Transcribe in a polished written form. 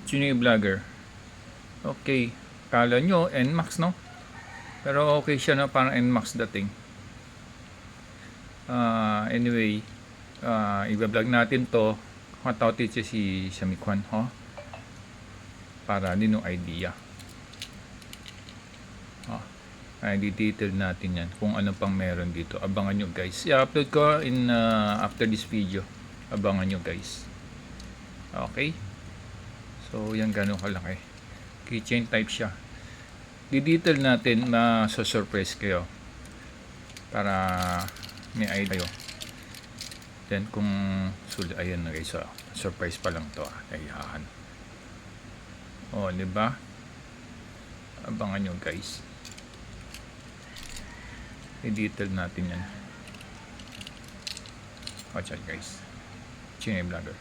Chinoy Vlogger. Okay. Kala nyo, NMAX, no? Pero okay siya, no? Parang NMAX dating. Anyway, i-vlog natin to. Matawti siya si Samikwan, ho? Para din yung idea. Ay, detail natin yan. Kung ano pang meron dito. Abangan nyo, guys. I-upload ko in after this video. Abangan nyo, guys. Okay? So, yan gano'ng kalaki. Keychain type siya. Di-detail natin, ma-surprise kayo. Para may idea kayo. Then, kung ayan na guys, surprise pa lang to. Ayan. O, diba? Abangan nyo, guys. I-detail natin yan. Watch out, guys. Chinoy Vlogger.